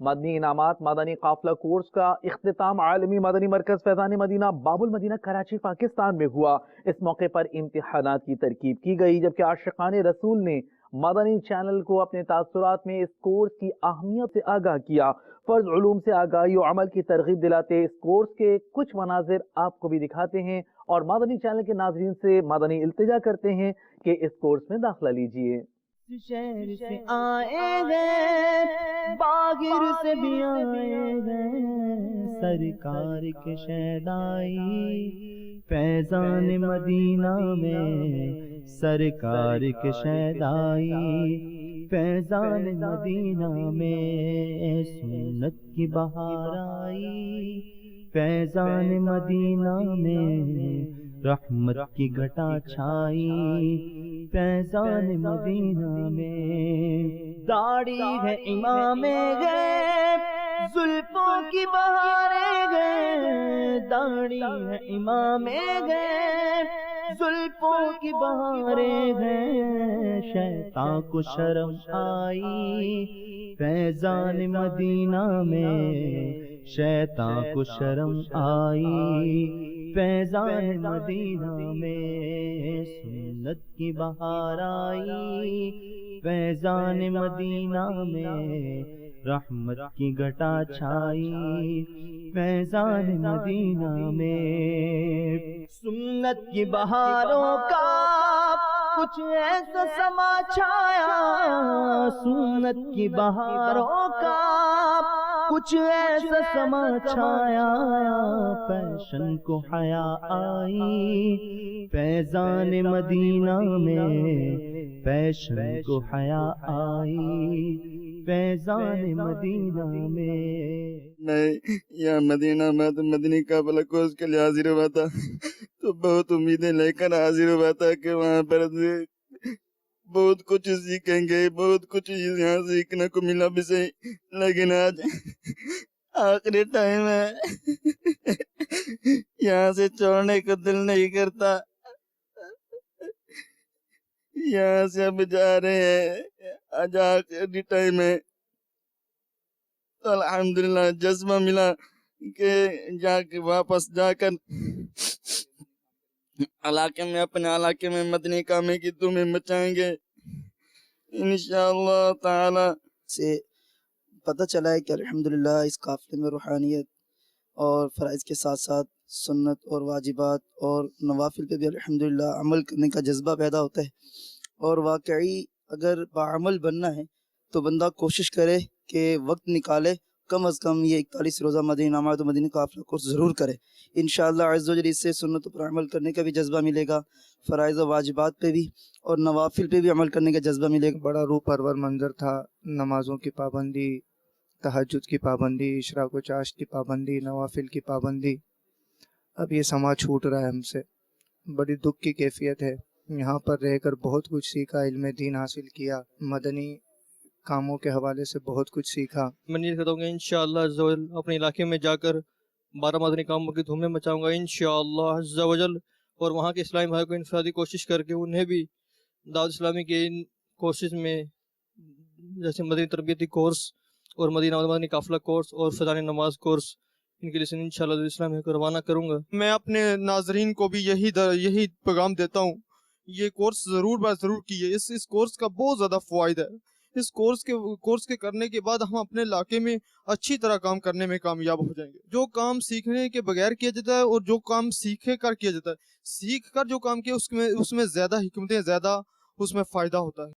مدنی انعامات مدنی قافلہ کورس کا اختتام عالمی مدنی مرکز فیضان مدینہ باب المدینہ کراچی پاکستان میں ہوا۔ اس موقع پر امتحانات کی ترکیب کی گئی، جبکہ عاشقان رسول نے مدنی چینل کو اپنے تاثرات میں اس کورس کی اہمیت سے آگاہ کیا۔ فرض علوم سے آگاہی و عمل کی ترغیب دلاتے اس کورس کے کچھ مناظر آپ کو بھی دکھاتے ہیں اور مدنی چینل کے ناظرین سے مدنی التجا کرتے ہیں کہ اس کورس میں داخلہ لیجئے۔ شہر سے آئے گئے، باغر سے بھی آئے گئے، سرکار کے شیدائی فیضان مدینہ میں، سرکار کے شیدائی فیضان مدینہ میں، سنت کی بہار آئی فیضان مدینہ میں، رحمت کی گھٹا چھائی فیضان مدینہ میں، داڑھی ہے امام غیب زلفوں کی بہاریں گئے، داڑھی ہے امام غیب زلفوں کی بہاریں گئے، شیطان کو شرم آئی فیضان مدینہ میں، شیطان کو شرم آئی فیضان مدینہ میں، سنت کی بہار آئی فیضان مدینہ میں، رحمت کی گھٹا چھائی فیضان مدینہ میں، سنت کی بہاروں کا کچھ ایسا سما چھایا، سنت کی بہاروں کا کچھ ایسا سما چھایا، فیشن کو حیا آئی فیضان مدینہ میں، فیشن کو حیا آئی فیضان مدینہ میں یہاں مدینہ میں تو مدنی قافلہ کورس کے لیے حاضر ہوا تھا، تو بہت امیدیں لے کر حاضر ہوا تھا کہ وہاں پر بہت کچھ سیکھیں گے، بہت کچھ یہاں سیکھنے کو ملا بھی صحیح، لیکن آج آخری ٹائم ہے، یہاں سے چھوڑنے کو دل نہیں کرتا، یہاں سے اب جا رہے ہیں، آج آخری ٹائم ہے، تو الحمدللہ جذبہ ملا کہ واپس جا کر علاقے میں اپنے علاقے میں مدنی کامے کی دھومیں مچائیں گے انشاءاللہ تعالی۔ سے پتہ چلا ہے کہ الحمدللہ اس قافلے میں روحانیت اور فرائض کے ساتھ ساتھ سنت اور واجبات اور نوافل پہ بھی الحمدللہ عمل کرنے کا جذبہ پیدا ہوتا ہے، اور واقعی اگر باعمل بننا ہے تو بندہ کوشش کرے کہ وقت نکالے، کم از کم یہ 41 روزہ مدنی انعامات و مدنی قافلہ کورس ضرور کرے، انشاءاللہ عز و جل اس سے سنتوں پر عمل کرنے کا بھی جذبہ ملے گا، فرائض و واجبات پہ بھی اور نوافل پہ بھی عمل کرنے کا جذبہ ملے گا۔ بڑا روح پرور منظر تھا، نمازوں کی پابندی، تہجد کی پابندی، اشراق و چاشت کی پابندی، نوافل کی پابندی، اب یہ سما چھوٹ رہا ہے ہم سے، بڑی دکھ کی کیفیت ہے۔ یہاں پر رہ کر بہت کچھ سیکھا، علم دین حاصل کیا، مدنی کاموں کے حوالے سے بہت کچھ سیکھا۔ میں نیت کرتا ہوں کہ انشاءاللہ عز و جل اپنے علاقے میں جا کر 12 مدنی کاموں کی دھومیں مچاؤں گا انشاءاللہ عز و جل، اور وہاں کے اسلامی بھائی کو انفرادی کوشش کر کے انہیں بھی دعوت اسلامی کے ان کورسز میں جیسے مدنی تربیتی کورس اور مدنی قافلہ کورس اور فیضان نماز کورس ان کے لیے انشاءاللہ اسلامی کو روانہ کروں گا۔ میں اپنے ناظرین کو بھی یہی پیغام دیتا ہوں، یہ کورس ضرور کیے، اس کورس کا بہت زیادہ فوائد ہے۔ اس کورس کے کرنے کے بعد ہم اپنے علاقے میں اچھی طرح کام کرنے میں کامیاب ہو جائیں گے۔ جو کام سیکھنے کے بغیر کیا جاتا ہے اور جو کام سیکھے کر کیا جاتا ہے، سیکھ کر جو کام کیا اس میں زیادہ حکمتیں، زیادہ اس میں فائدہ ہوتا ہے۔